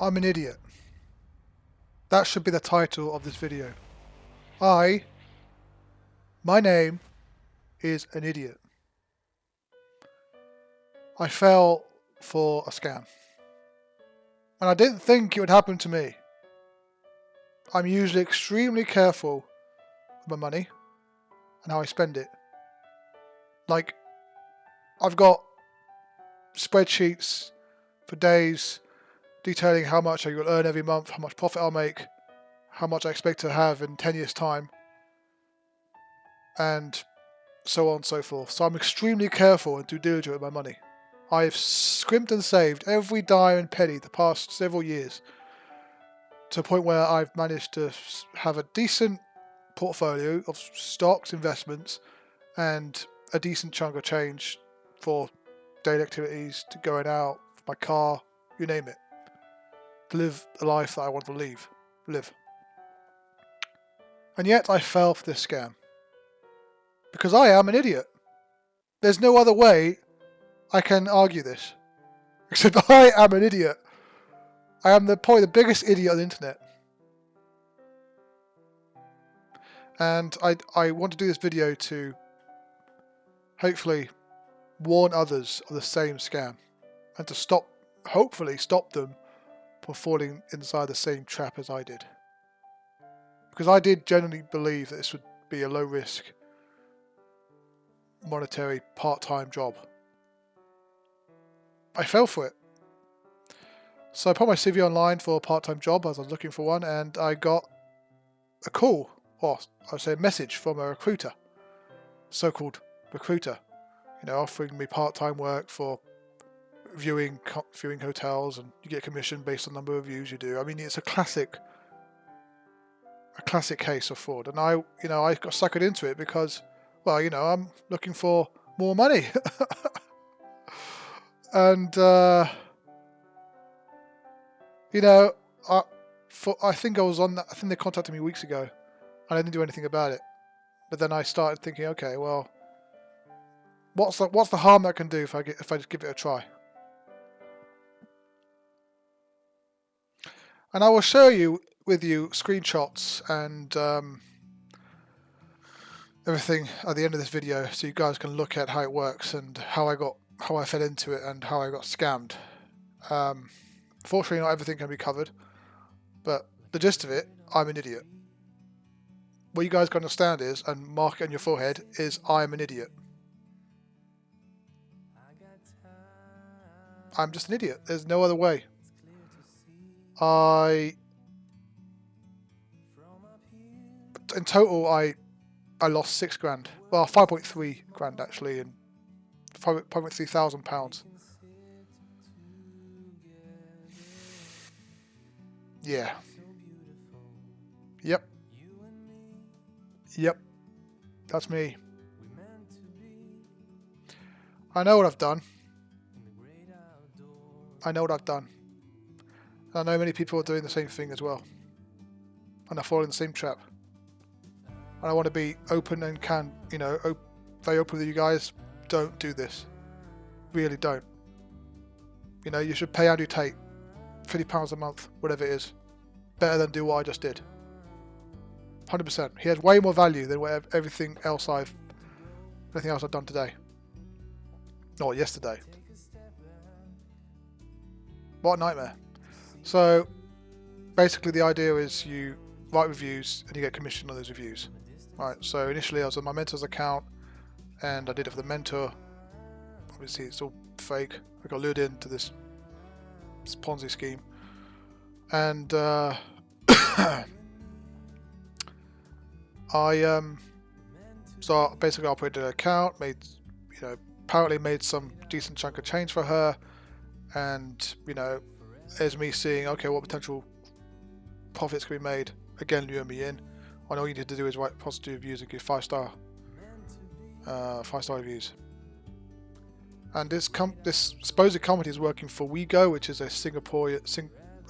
I'm an idiot. That should be the title of this video. My name is an idiot. I fell for a scam. And I didn't think it would happen to me. I'm usually extremely careful with my money and how I spend it. Like, I've got spreadsheets for days detailing how much I will earn every month, how much profit I'll make, how much I expect to have in 10 years' time, and so on and so forth. So I'm extremely careful and due diligent with my money. I've scrimped and saved every dime and penny the past several years to a point where I've managed to have a decent portfolio of stocks, investments, and a decent chunk of change for daily activities, to going out, for my car, you name it, to live the life that I want to live. And yet I fell for this scam. Because I am an idiot. There's no other way I can argue this. Except I am an idiot. I am probably the biggest idiot on the internet. And I want to do this video to hopefully warn others of the same scam. And to hopefully stop them from falling inside the same trap as I did. Because I did genuinely believe that this would be a low risk, monetary, part-time job. I fell for it. So I put my CV online for a part-time job as I was looking for one, and I got a call, or I would say a message from a recruiter, so-called recruiter, offering me part-time work for viewing hotels, and you get commission based on the number of views you do. I mean, it's a classic case of fraud, and I got suckered into it because, well, I'm looking for more money, and I think I was on that. I think they contacted me weeks ago, and I didn't do anything about it. But then I started thinking, okay, well, what's the harm that can do if I just give it a try? And I will share with you screenshots and everything at the end of this video, so you guys can look at how it works and how I fell into it and how I got scammed. Fortunately, not everything can be covered, but the gist of it, I'm an idiot. What you guys can understand is, and mark it on your forehead, is I'm an idiot. I'm just an idiot. There's no other way. In total, I lost £6,000. Well, 5.3 grand actually, and 5.3 thousand pounds. Yeah. Yep. That's me. I know what I've done. I know many people are doing the same thing as well. And are falling in the same trap. And I want to be open and very open with you guys. Don't do this. Really don't. You should pay Andrew Tate £50 a month, whatever it is. Better than do what I just did. 100%. He has way more value than everything else I've done today. Or yesterday. What a nightmare. So basically the idea is you write reviews and you get commission on those reviews. Right, so initially I was on my mentor's account and I did it for the mentor. Obviously it's all fake. I got lured into this Ponzi scheme. And so basically I operated an account, apparently made some decent chunk of change for her, and there's me seeing, okay, what potential profits can be made. Again, lure me in. And all you need to do is write positive reviews and give 5-star reviews. And this supposed company is working for WEGO, which is a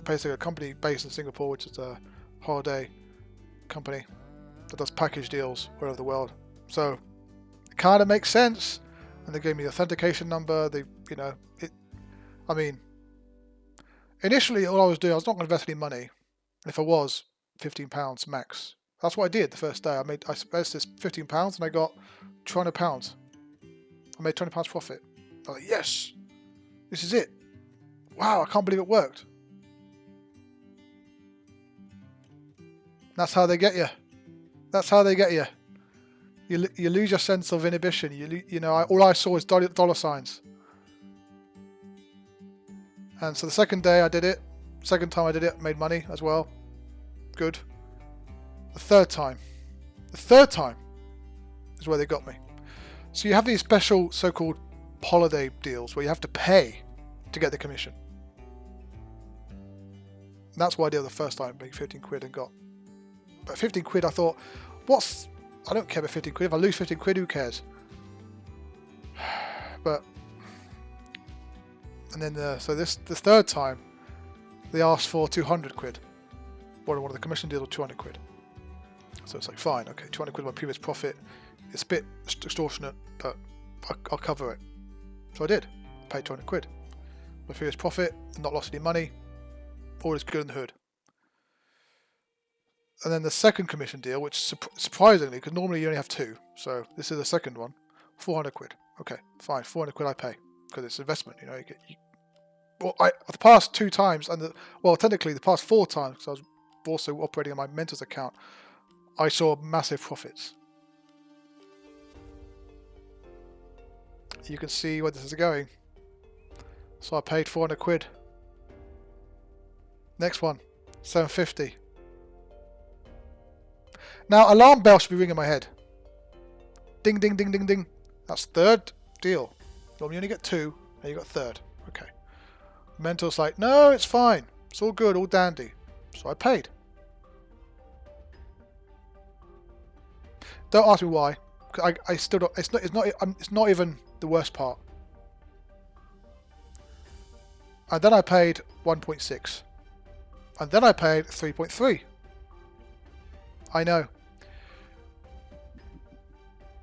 basically a company based in Singapore, which is a holiday company that does package deals all over the world. So it kind of makes sense. And they gave me the authentication number. initially all I was doing, I was not going to invest any money. And if I was, £15 max. That's what I did the first day. I invested £15 and I got £200. I made £20 profit. I was like, yes, this is it. Wow, I can't believe it worked. That's how they get you. That's how they get you. You lose your sense of inhibition. All I saw was dollar signs. And so the second day I did it. Second time I did it, made money as well. Good. The third time is where they got me. So you have these special so-called holiday deals where you have to pay to get the commission. And that's what I did the first time, being 15 quid and got. But 15 quid, I thought, I don't care about 15 quid. If I lose 15 quid, who cares? And then, so this third time, they asked for 200 quid. One of the commission deals was 200 quid. So it's like, fine, okay, 200 quid my previous profit. It's a bit extortionate, but I'll cover it. So I did. I paid 200 quid. My previous profit, not lost any money. All is good in the hood. And then the second commission deal, which surprisingly, because normally you only have two, so this is the second one, 400 quid. Okay, fine, 400 quid I pay, because it's investment, the past 2 times, technically the past 4 times, because I was also operating on my mentor's account, I saw massive profits. You can see where this is going. So I paid 400 quid. Next one, 750. Now, alarm bell should be ringing in my head. Ding, ding, ding, ding, ding. That's third deal. Normally you only get 2, and you got third. Okay. Mentor's like, no, it's fine. It's all good, all dandy. So I paid. Don't ask me why. I still don't. It's not even the worst part. And then I paid 1.6. And then I paid 3.3. I know.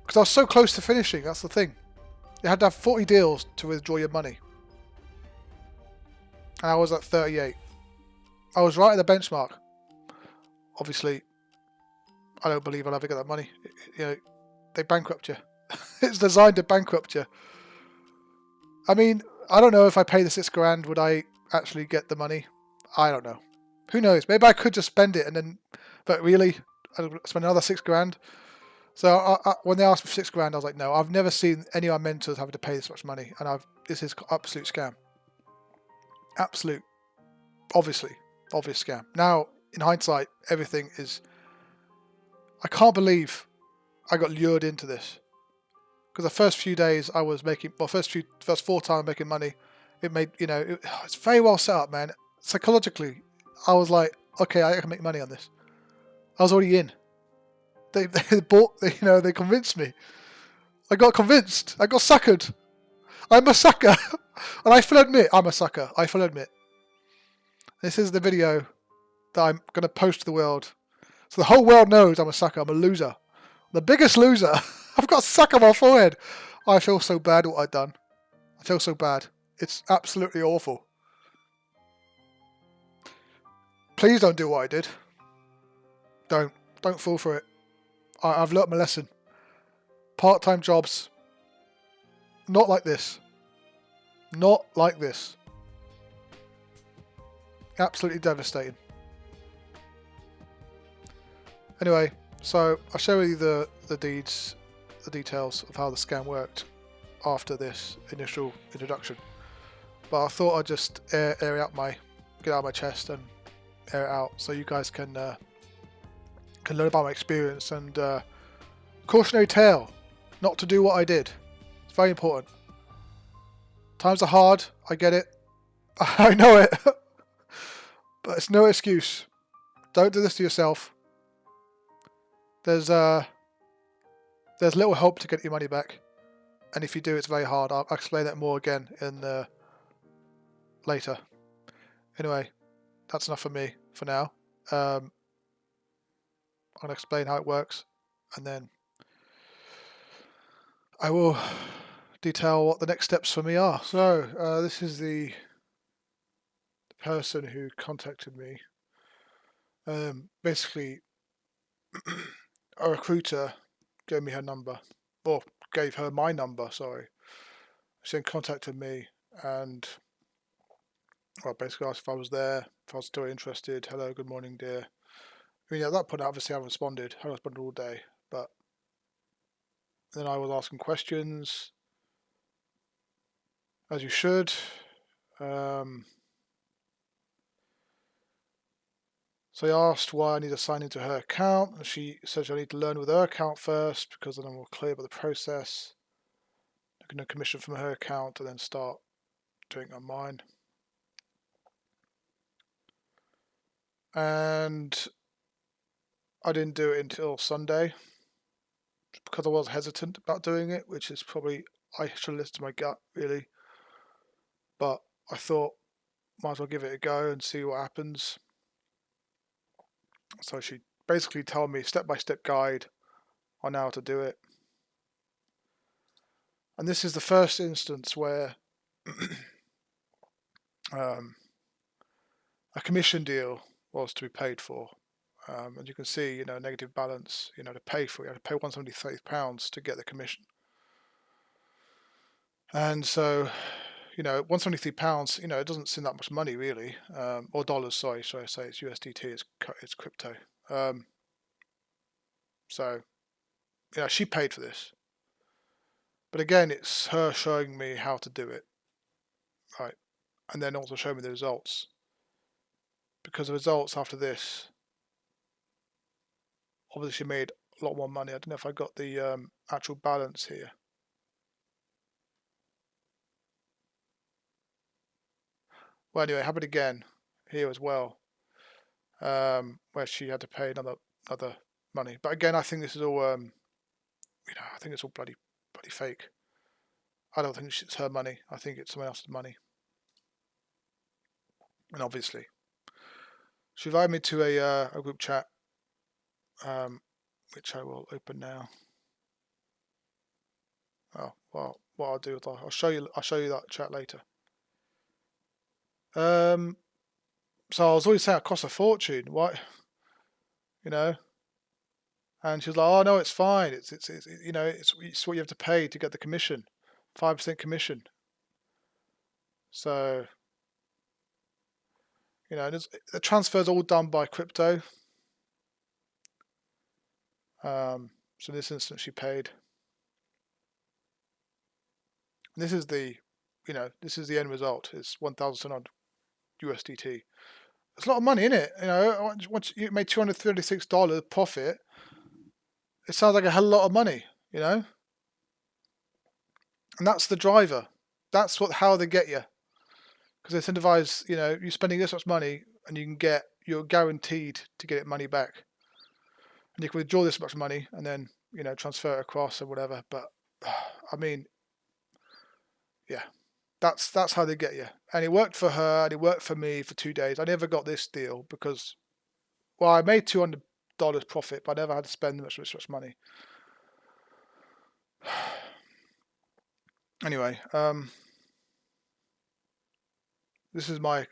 Because I was so close to finishing, that's the thing. You had to have 40 deals to withdraw your money. And I was at 38. I was right at the benchmark. Obviously, I don't believe I'll ever get that money. They bankrupt you. It's designed to bankrupt you. I mean, I don't know if I pay the £6,000, would I actually get the money? I don't know. Who knows? Maybe I could just spend it and then, but really, I'd spend another £6,000. So when they asked for £6,000, I was like, no, I've never seen any of our mentors having to pay this much money, and this is absolute scam. Absolute, obvious scam. Now, in hindsight, everything is. I can't believe I got lured into this, because the first few days I was making, first 4 times making money, it made, it's very well set up, man. Psychologically, I was like, okay, I can make money on this. I was already in. They bought, they convinced me. I got convinced. I got suckered. I'm a sucker. And I fully admit I'm a sucker. I fully admit. This is the video that I'm going to post to the world. So the whole world knows I'm a sucker. I'm a loser. The biggest loser. I've got a sucker on my forehead. I feel so bad what I've done. I feel so bad. It's absolutely awful. Please don't do what I did. Don't fall for it. I've learnt my lesson. Part-time jobs. Not like this. Not like this. Absolutely devastating. Anyway, so I'll show you the details of how the scam worked after this initial introduction. But I thought I'd just get it out of my chest and air it out, so you guys can learn about my experience and cautionary tale, not to do what I did. It's very important. Times are hard, I get it. I know it. But it's no excuse. Don't do this to yourself. There's little hope to get your money back. And if you do, it's very hard. I'll explain that more again in later. Anyway, that's enough for me for now. I'm going to explain how it works, and then I will detail what the next steps for me are. So this is the person who contacted me, basically a recruiter gave me her number, or gave her my number, sorry. She then contacted me and, well, basically asked if I was there, if I was still interested. Hello, good morning, dear. I mean, at that point, obviously, I responded. I responded all day, but then I was asking questions, as you should. So I asked why I need to sign into her account, and she said I need to learn with her account first because then I'm more clear about the process. I'm going to commission from her account and then start doing it on mine. And I didn't do it until Sunday because I was hesitant about doing it, which is probably, I should have listened to my gut really. But I thought, might as well give it a go and see what happens. So she basically told me step-by-step guide on how to do it. And this is the first instance where a commission deal was to be paid for. And you can see, negative balance, to pay for it. You had to pay £173 to get the commission. And so, £173, it doesn't seem that much money really, or dollars, sorry, should I say, it's USDT, it's crypto. So, she paid for this. But again, it's her showing me how to do it, right? And then also showing me the results. Because the results after this, obviously she made a lot more money. I don't know if I got the actual balance here. Well, anyway, it happened again here as well, where she had to pay another money. But again, I think this is all, I think it's all bloody fake. I don't think it's her money. I think it's someone else's money. And obviously, she invited me to a group chat, which I will open now. Oh well, what I'll do is I'll show you that chat later. So I was always saying it costs a fortune. What, And she was like, "Oh no, it's fine. It's what you have to pay to get the commission, 5% commission." So the transfer's all done by crypto. So in this instance, she paid. And this is the end result. It's 1,700 USDT. It's a lot of money, isn't it? Once you made $236 profit, it sounds like a hell of a lot of money, And that's the driver. That's how they get you. Because they incentivize, you're spending this much money and you're guaranteed to get it money back. And you can withdraw this much money and then, transfer it across or whatever. But, I mean, yeah, that's how they get you. And it worked for her and it worked for me for 2 days. I never got this deal because, well, I made $200 profit, but I never had to spend much money. Anyway, this is me.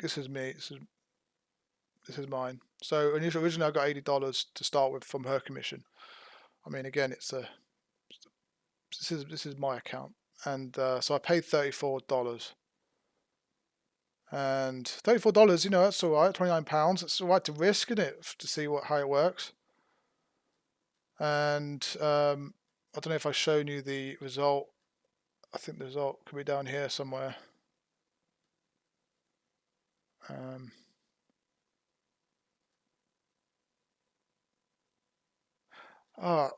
This is mine. So originally I got $80 to start with from her commission. I mean, again, this is my account, and so I paid $34. And $34, that's all right. £29, it's all right to risk, isn't it, to see how it works. And I don't know if I've shown you the result. I think the result could be down here somewhere. I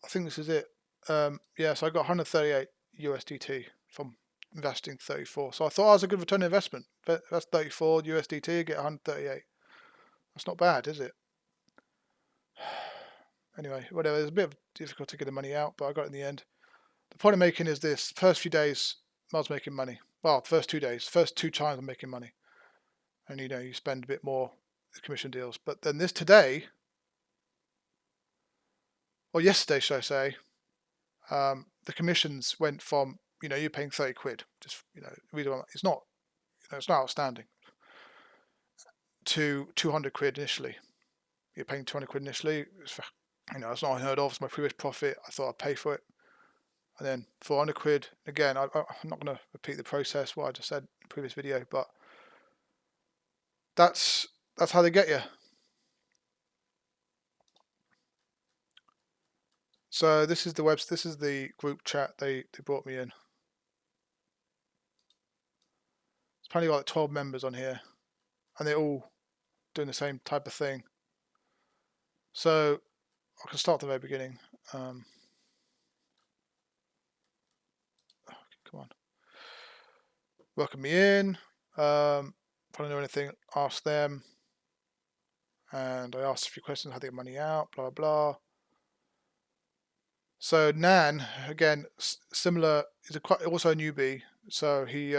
think this is it. Yeah, so I got 138 USDT from investing 34. So I thought I was a good return on investment. But that's 34 USDT, get 138. That's not bad, is it? Anyway, whatever. It's a bit difficult to get the money out, but I got it in the end. The point I'm making is this: first few days, I was making money. Well, first 2 days, first 2 times I'm making money, and you spend a bit more with commission deals. But then today, or yesterday, should I say? The commissions went from you're paying 30 quid. Just it's not it's not outstanding. to 200 quid initially. You're paying 200 quid initially. It's not unheard of. It's my previous profit. I thought I'd pay for it. And then 400 quid. Again, I'm not going to repeat the process, what I just said in the previous video, but that's how they get you. So this is the group chat they brought me in. There's probably like 12 members on here, and they're all doing the same type of thing. So I can start at the very beginning. Come on. Welcome me in. If I don't know anything, ask them. And I asked a few questions, how to get money out, blah, blah. So Nan, again, similar, is also a newbie. So he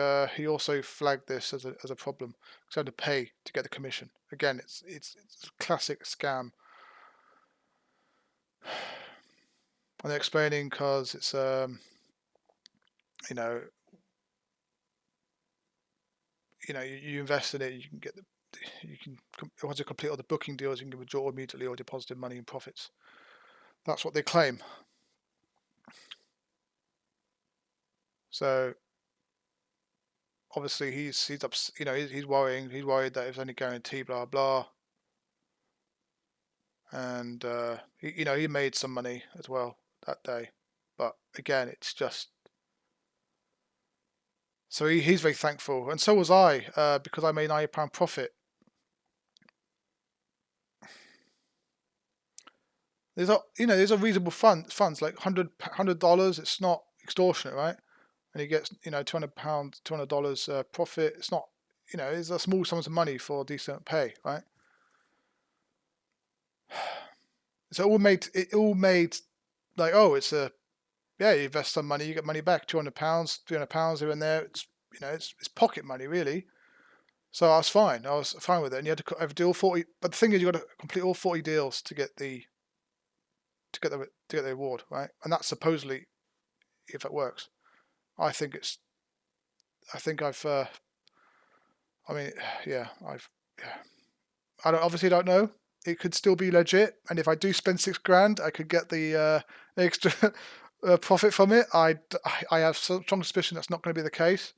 also flagged this as a problem. Because I had to pay to get the commission. Again, it's a classic scam. And they're explaining because it's you invest in it, once you complete all the booking deals, you can withdraw immediately or deposit money in profits. That's what they claim. So obviously he's worrying. He's worried that it's only guarantee, blah blah. And he made some money as well that day, but again, it's just. So he's very thankful, and so was I, because I made £90 profit. There's a reasonable funds like $100. It's not extortionate, right? And he gets $200 profit. It's not, it's a small sum of money for decent pay, right? So it all made like, oh, it's you invest some money, you get money back, £200, £300 here and there. It's pocket money really. So I was fine with it, and you had to do all 40. But the thing is, you got to complete all 40 deals to get the reward, right? And that's supposedly if it works. I think I've. I obviously don't know. It could still be legit, and if I do spend £6,000, I could get the extra profit from it. I have some strong suspicion that's not going to be the case,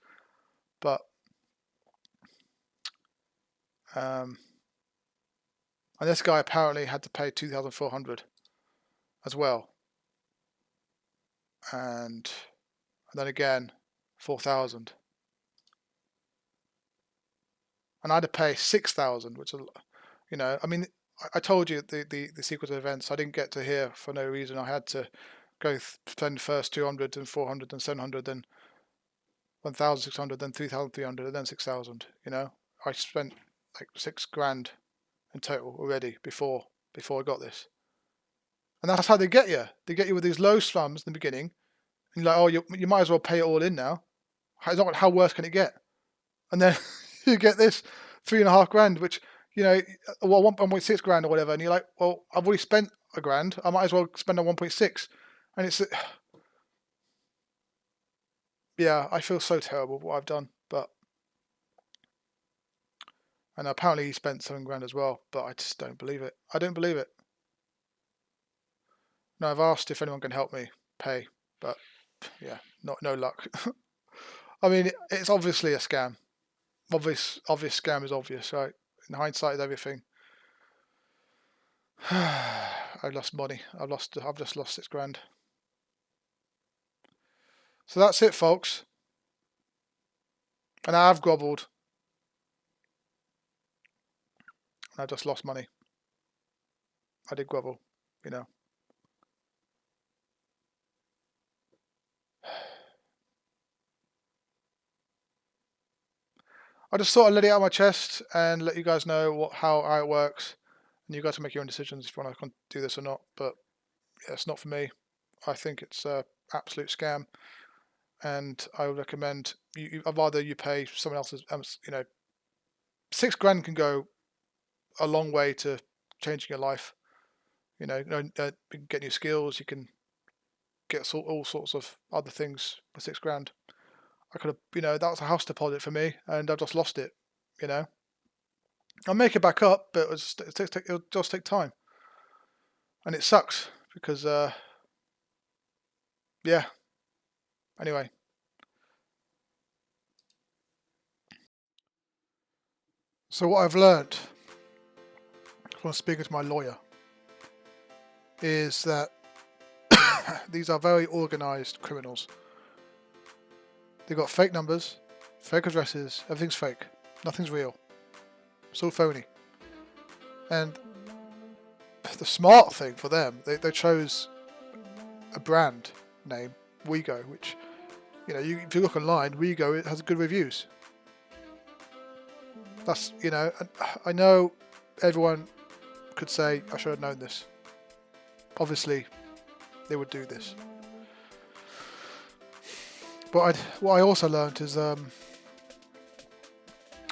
but and this guy apparently had to pay 2,400 as well, and then again 4,000, and I had to pay 6,000, which I told you the sequence of events. I didn't get to here for no reason. I had to go spend first 200, then 400, then 700, then 1,600, then 3,300, and then 6,000. I spent like £6,000 in total already before I got this. And that's how they get you. They get you with these low sums in the beginning, and you're like, oh, you might as well pay it all in now. How worse can it get? And then you get this £3,500, which 1.6 grand or whatever, and you're like, well, I've already spent £1,000. I might as well spend a 1.6, and it's yeah, I feel so terrible what I've done, and apparently he spent £7,000 as well, but I just don't believe it. I don't believe it. No, I've asked if anyone can help me pay, but yeah, no luck. I mean, it's obviously a scam. Obvious scam is obvious, right? In hindsight, is everything. I've lost money. I've just lost £6,000. So that's it, folks. And I've gobbled. And I just lost money. I did gobble, I just thought I'd let it out of my chest and let you guys know how it works. And you guys can make your own decisions if you want to do this or not. But yeah, it's not for me. I think it's an absolute scam. And I would recommend I'd rather you pay someone else's. £6,000 can go a long way to changing your life. You can get new skills. You can get all sorts of other things for £6,000. I could have, that was a house deposit for me, and I've just lost it. I'll make it back up, but it'll just take time, and it sucks because yeah. Anyway, so what I've learned from speaking to my lawyer is that these are very organised criminals. They've got fake numbers, fake addresses, everything's fake. Nothing's real. It's all phony. And the smart thing for them, they chose a brand name, WEGO, which, you know, if you look online, WEGO, it has good reviews. That's, you know, I know everyone could say, I should have known this. Obviously, they would do this. But what I also learned is,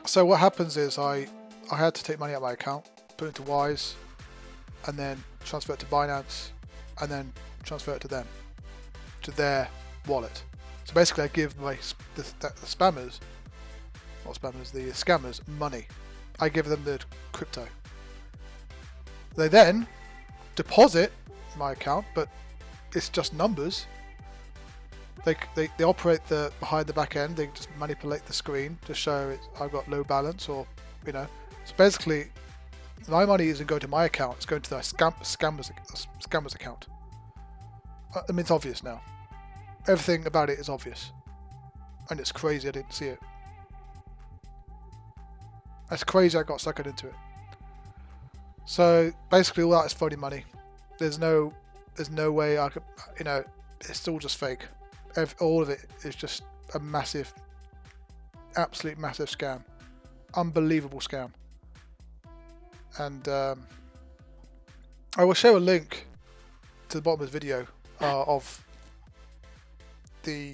so what happens is I had to take money out of my account, put it into Wise, and then transfer it to Binance, and then transfer it to them, to their wallet. So basically I give the spammers, not spammers, the scammers money. I give them the crypto. They then deposit my account, but it's just numbers. They operate behind the back end. They just manipulate the screen to show I've got low balance, or, you know. So basically, my money isn't going to my account. It's going to the scammer's account. I mean, it's obvious now. Everything about it is obvious, and it's crazy. I didn't see it. That's crazy. I got suckered into it. So basically, all that is phony money. There's no way I could, you know. It's all just fake. All of it is just a massive, absolute massive scam. Unbelievable scam. And I will share a link to the bottom of this video of the...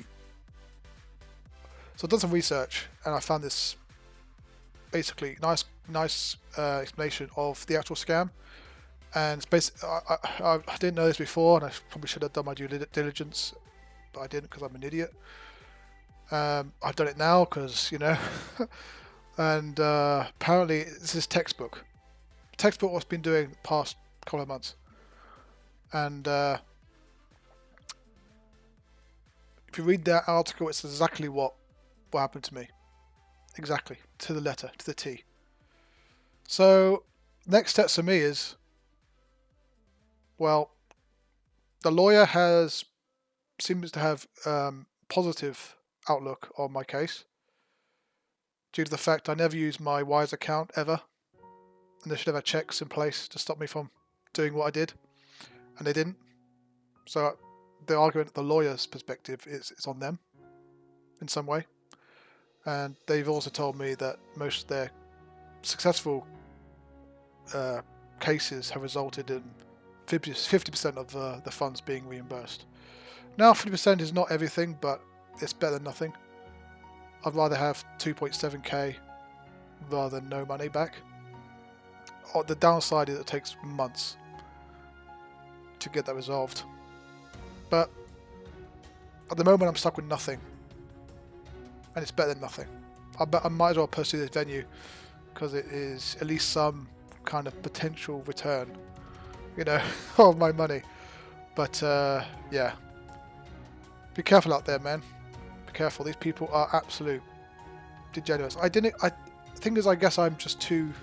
So I've done some research and I found this basically nice explanation of the actual scam. And it's basically, I didn't know this before, and I probably should have done my due diligence, but I didn't because I'm an idiot. I've done it now because, you know, and apparently this is textbook what's been doing the past couple of months. And if you read that article, it's exactly what happened to me. Exactly, to the letter, to the T. So next steps for me is, well, the lawyer seems to have positive outlook on my case due to the fact I never used my Wise account ever, and they should have had checks in place to stop me from doing what I did, and they didn't. So the argument, the lawyer's perspective, is on them in some way, and they've also told me that most of their successful cases have resulted in 50% of the funds being reimbursed. Now 50% is not everything, but it's better than nothing. I'd rather have 2.7k rather than no money back. The downside is it takes months to get that resolved. But at the moment I'm stuck with nothing. And it's better than nothing. I might as well pursue this venue because it is at least some kind of potential return, you know, of my money. But yeah, be careful out there, man. Be careful. These people are absolute degenerates. The thing is, I guess I'm just too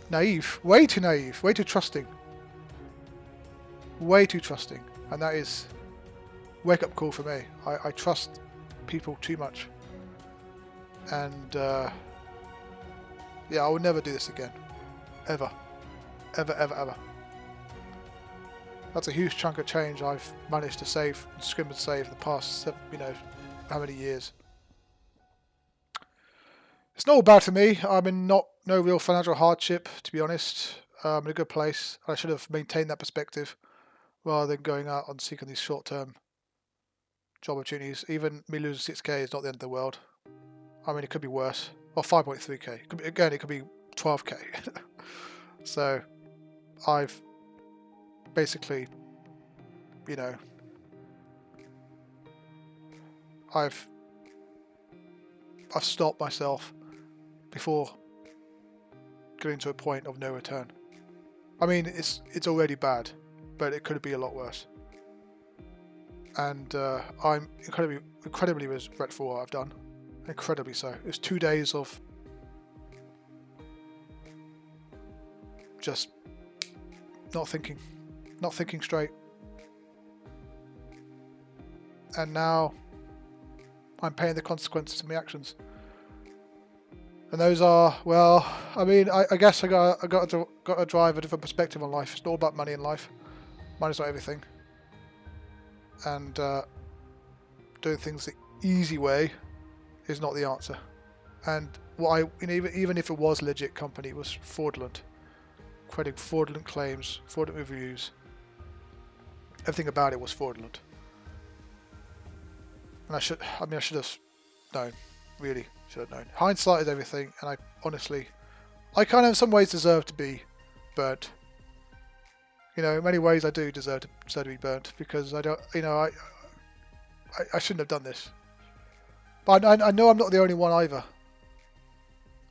naive, way too trusting, and that is wake up call for me. I trust people too much, and yeah, I will never do this again, ever. That's a huge chunk of change I've managed to save, scrimp and save the past, you know, how many years. It's not all bad for me. I'm in no real financial hardship, to be honest. I'm in a good place. I should have maintained that perspective rather than going out and seeking these short-term job opportunities. Even me losing 6k is not the end of the world. I mean, it could be worse. Or 5.3k. It could be 12k. So I've basically, you know, I've stopped myself before getting to a point of no return. I mean, it's already bad, but it could be a lot worse. And I'm incredibly regretful for what I've done. Incredibly so. It was 2 days of just not thinking straight. And now I'm paying the consequences of my actions. And those are, well, I mean, I guess I got to drive a different perspective on life. It's not all about money in life. Money's not everything. And doing things the easy way is not the answer. And even if it was a legit company, it was fraudulent. Crediting fraudulent claims, fraudulent reviews. Everything about it was fraudulent. And I should have known. Really should have known. Hindsight is everything, and I kind of in some ways deserve to be burnt. In many ways I do deserve to be burnt, because I don't, I shouldn't have done this. But I know I'm not the only one either.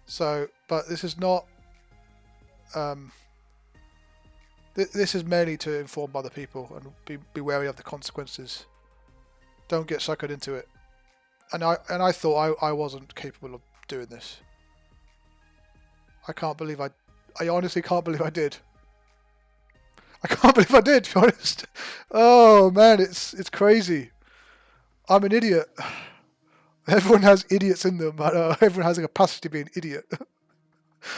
So, but this is not. This is mainly to inform other people and be wary of the consequences. Don't get suckered into it. And I thought I wasn't capable of doing this. I honestly can't believe I did. I can't believe I did, to be honest. Oh man, it's crazy. I'm an idiot. Everyone has idiots in them. Everyone has a capacity to be an idiot.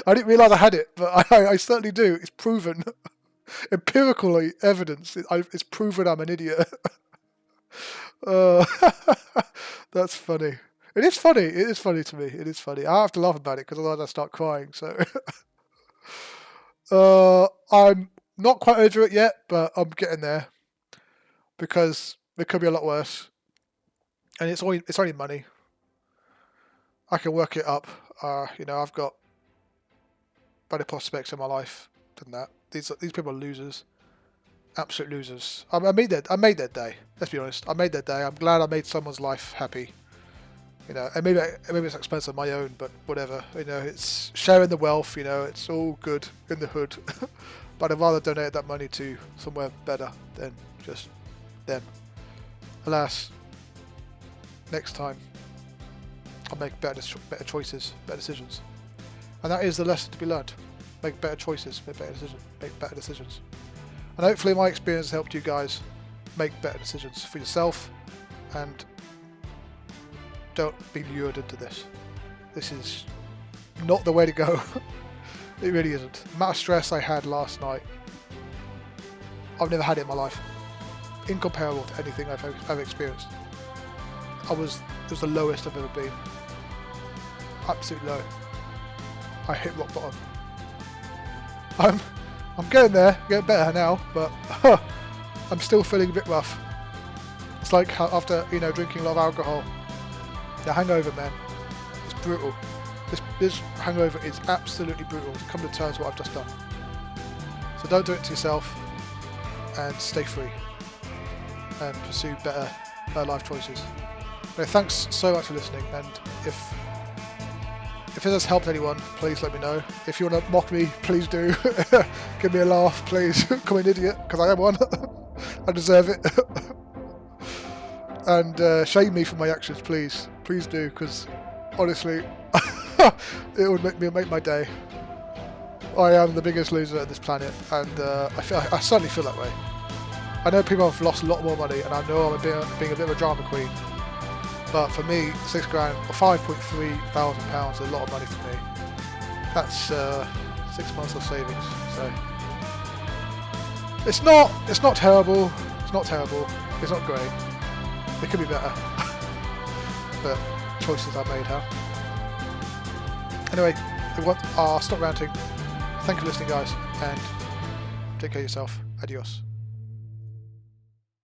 I didn't realise I had it, but I certainly do. It's proven. Empirically evidence. It's proven I'm an idiot. That's funny. It is funny. It is funny to me. It is funny. I have to laugh about it because otherwise I start crying. So I'm not quite over it yet, but I'm getting there, because it could be a lot worse. And it's only money. I can work it up. I've got better prospects in my life than that. These people are losers. Absolute losers. I made their day. Let's be honest. I made their day. I'm glad I made someone's life happy. And maybe it's expensive of my own, but whatever. It's sharing the wealth. It's all good in the hood. But I'd rather donate that money to somewhere better than just them. Alas, next time I'll make better choices, better decisions, and that is the lesson to be learned. Make better choices, make better decisions. And hopefully my experience helped you guys make better decisions for yourself, and don't be lured into this. This is not the way to go. It really isn't. The amount of stress I had last night, I've never had it in my life. Incomparable to anything I've experienced. It was the lowest I've ever been. Absolutely low. I hit rock bottom. I'm getting there, getting better now, but I'm still feeling a bit rough. It's like after drinking a lot of alcohol. The hangover, man, it's brutal. This hangover is absolutely brutal. To come to terms with what I've just done. So don't do it to yourself, and stay free, and pursue better life choices. Anyway, thanks so much for listening, and if this has helped anyone, please let me know. If you want to mock me, please do. Give me a laugh, please. Call me an idiot, because I am one. I deserve it. And shame me for my actions, please. Please do, because honestly, it would make my day. I am the biggest loser on this planet, and I certainly feel that way. I know people have lost a lot more money, and I know I'm being a bit of a drama queen. But for me, £6,000 or £5,300 is a lot of money for me. That's 6 months of savings. So it's not terrible. It's not terrible. It's not great. It could be better. But choices I made, huh? Anyway, I'll stop ranting. Thank you for listening, guys, and take care of yourself. Adios.